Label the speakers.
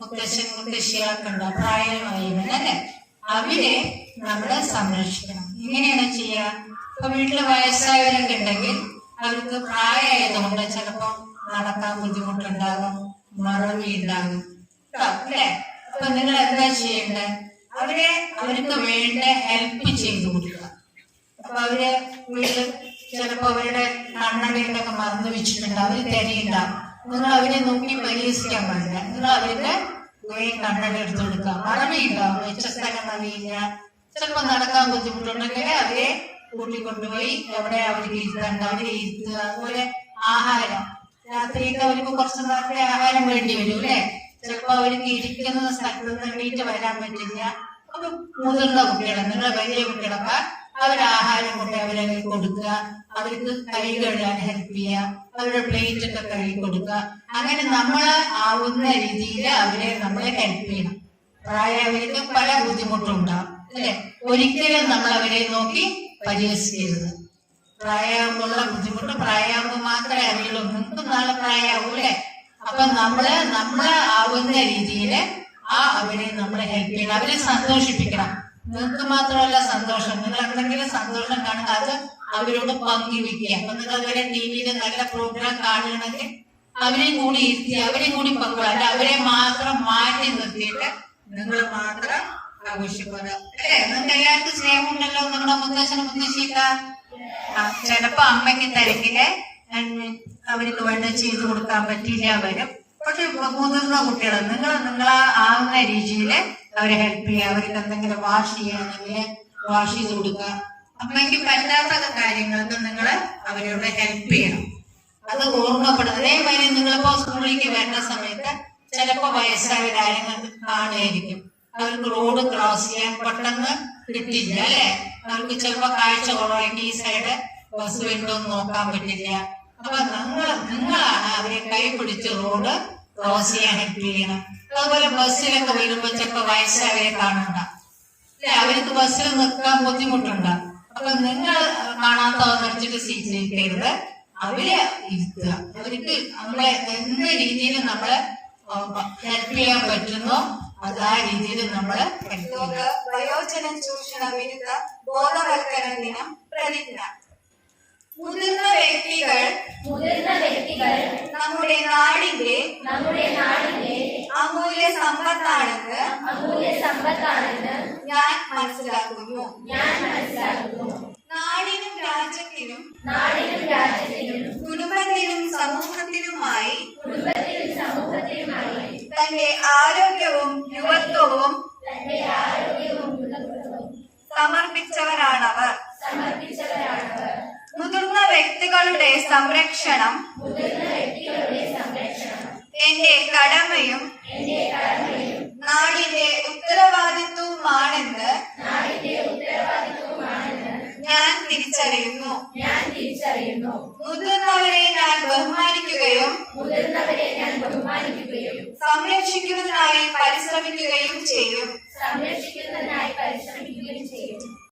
Speaker 1: മുത്തശ്ശൻ മുത്തശ്ശികളൊക്കെ ഉണ്ടോ, പ്രായമായവരല്ലേ, അവരെ നമ്മള് സംരക്ഷിക്കണം. ഇങ്ങനെയാണ് ചെയ്യുക. ഇപ്പൊ വീട്ടില് വയസ്സായവരൊക്കെ ഉണ്ടെങ്കിൽ അവർക്ക് പ്രായമായതുകൊണ്ട് ചിലപ്പോ നടക്കാൻ ബുദ്ധിമുട്ടുണ്ടാകും, മറവി ഉണ്ടാകും അല്ലേ. അപ്പൊ നിങ്ങൾ എന്താ ചെയ്യേണ്ടത്? അവർക്ക് വേണ്ട ഹെൽപ്പ് ചെയ്തു കൊടുക്കുക. അപ്പൊ അവര് വീട്ടിൽ ചിലപ്പോ അവരുടെ കണ്ണടയിലൊക്കെ മറന്നു വെച്ചിട്ടുണ്ട്, അവര് തിരയുണ്ടാവും. നിങ്ങൾ അവരെ നോക്കി പരിഹസിക്കാൻ പാടില്ല. നിങ്ങൾ അവർക്ക് കണ്ണട എടുത്തു കൊടുക്കുക. മറവി ഉണ്ടാവും, വെച്ച സ്ഥലം അറിയില്ല, ചിലപ്പോ നടക്കാൻ ബുദ്ധിമുട്ടുണ്ടെങ്കിൽ അവരെ കൂട്ടിക്കൊണ്ടുപോയി എവിടെ അവർക്ക് ഇരുത്തണ്ട അവരെ ഇരുത്തുക. അതുപോലെ ആഹാരം, രാത്രിയൊക്കെ അവർക്ക് കുറച്ച് നേരത്തെ ആഹാരം വേണ്ടി വരും അല്ലെ. ചിലപ്പോ അവർക്ക് ഇരിക്കുന്ന സ്ഥലത്ത് നിന്ന് എണീറ്റ് വരാൻ പറ്റില്ല. അപ്പൊ മുതിർന്ന കുട്ടികളെ, നിങ്ങളെ വലിയ കുട്ടികളൊക്കെ അവരാഹാരം കൊണ്ട് അവരെ കൊടുക്കുക, അവർക്ക് കൈ കഴുകാൻ ഹെൽപ്പ് ചെയ്യുക, അവരുടെ പ്ലേറ്റ് ഒക്കെ കഴുകി കൊടുക്കുക. അങ്ങനെ നമ്മള് ആവുന്ന രീതിയിൽ അവരെ നമ്മളെ ഹെൽപ്പ് ചെയ്യണം. പ്രായവർക്ക് പല ബുദ്ധിമുട്ടും ഉണ്ടാവും അല്ലെ. ഒരിക്കലും നമ്മൾ അവരെ നോക്കി പരിഹസിക്കരുത്. പ്രായമാകുമ്പോഴുള്ള ബുദ്ധിമുട്ട് പ്രായമാകുമ്പോൾ മാത്രമേ അറിയുള്ളൂ. നിങ്ങൾക്ക് നാളെ പ്രായമാവും അല്ലെ. അപ്പൊ നമ്മളെ ആവുന്ന രീതിയിൽ അവരെ നമ്മളെ ഹെൽപ്പ് ചെയ്യണം, അവരെ സന്തോഷിപ്പിക്കണം. നിങ്ങൾക്ക് മാത്രമല്ല സന്തോഷം, നിങ്ങൾ എന്തെങ്കിലും സന്തോഷം കാണുക അത് അവരോട് പങ്കുവെക്കുക. അപ്പൊ നിങ്ങൾ അവരെ ടിവിയിൽ നല്ല പ്രോഗ്രാം കാണുകയാണെങ്കിൽ അവരെയും കൂടി ഇരുത്തി അവരെയും കൂടി പങ്കുവെക്കുക. അല്ല അവരെ മാത്രം മാറ്റി നിർത്തിയിട്ട് നിങ്ങൾ മാത്രം ആഘോഷിക്കുക അല്ലെ. നിങ്ങൾക്ക് എല്ലാവർക്കും സ്നേഹമുണ്ടല്ലോ നിങ്ങളുടെ മുത്തശ്ശനും മുത്തശ്ശിക്ക. ചിലപ്പോ അമ്മയ്ക്ക് തിരക്കില് അവർക്ക് വേണ്ട ചെയ്തു കൊടുക്കാൻ പറ്റില്ല വരും. പക്ഷെ മുതിർന്ന കുട്ടികൾ നിങ്ങളെ ആവുന്ന രീതിയിൽ അവരെ ഹെൽപ്പ് ചെയ്യുക. അവർക്ക് എന്തെങ്കിലും വാഷ് ചെയ്യണമെങ്കിൽ വാഷ് ചെയ്ത് കൊടുക്കുക. അമ്മയ്ക്ക് പറ്റാത്ത കാര്യങ്ങൾക്ക് നിങ്ങൾ അവരോട് ഹെൽപ്പ് ചെയ്യണം. അത് ഓർമ്മപ്പെടുന്നത്. അതേമാതിരി നിങ്ങളിപ്പോ സ്കൂളിലേക്ക് വരുന്ന സമയത്ത് ചിലപ്പോ വയസ്സായവരാരെങ്കിലും കാണുമായിരിക്കും. അവർക്ക് റോഡ് ക്രോസ് ചെയ്യാൻ പെട്ടെന്ന് കിട്ടില്ല അല്ലെ. അവർക്ക് ചിലപ്പോ കാഴ്ച കുറവായിരിക്കും, ഈ സൈഡ് ബസ് വരുന്നൊന്നും നോക്കാൻ പറ്റില്ല. അപ്പൊ നിങ്ങളാണ് അവരെ കൈ പിടിച്ച് റോഡ് ക്രോസ് ചെയ്യാൻ ഹെൽപ്പ് ചെയ്യണം. അതുപോലെ ബസ്സിലൊക്കെ വരുമ്പോ ചിലപ്പോ വയസ്സായവരെ കാണണ്ട അല്ലെ, അവർക്ക് ബസ്സിൽ നിൽക്കാൻ ബുദ്ധിമുട്ടുണ്ട്. അപ്പൊ നിങ്ങൾ കാണാത്തവന്ന് വെച്ചിട്ട് സീറ്റിലിരിക്കരുത്, അവരെ ഇരുത്തുക. അവർക്ക് നമ്മളെ എന്ത് രീതിയിൽ നമ്മളെ ഹെൽപ്പ് ചെയ്യാൻ പറ്റുന്നോ അത് ആ രീതിയിൽ നമ്മള്
Speaker 2: വയോജന ചൂഷണ വിരുദ്ധ ബോധവൽക്കരണ ദിനം പ്രതിജ്ഞ. മുതിർന്ന വ്യക്തികൾ നമ്മുടെ നാടിന്റെ അമൂല്യ സമ്പത്താണെന്ന് ഞാൻ മനസ്സിലാക്കുന്നു. നാടിനും രാജ്യത്തിനും കുടുംബത്തിനും സമൂഹത്തിനുമായി തന്റെ ആരോഗ്യവും യുവത്വവും സമർപ്പിച്ചവരാണവർ. മുതിർന്ന വ്യക്തികളുടെ സംരക്ഷണം എന്റെ കടമയും നാടിന്റെ ഉത്തരവാദിത്വവുമാണെന്ന് ഞാൻ തിരിച്ചറിയുന്നു. മുതിർന്നവരെ ഞാൻ ബഹുമാനിക്കുകയും സംരക്ഷിക്കുന്നതിനായി പരിശ്രമിക്കുകയും ചെയ്യും.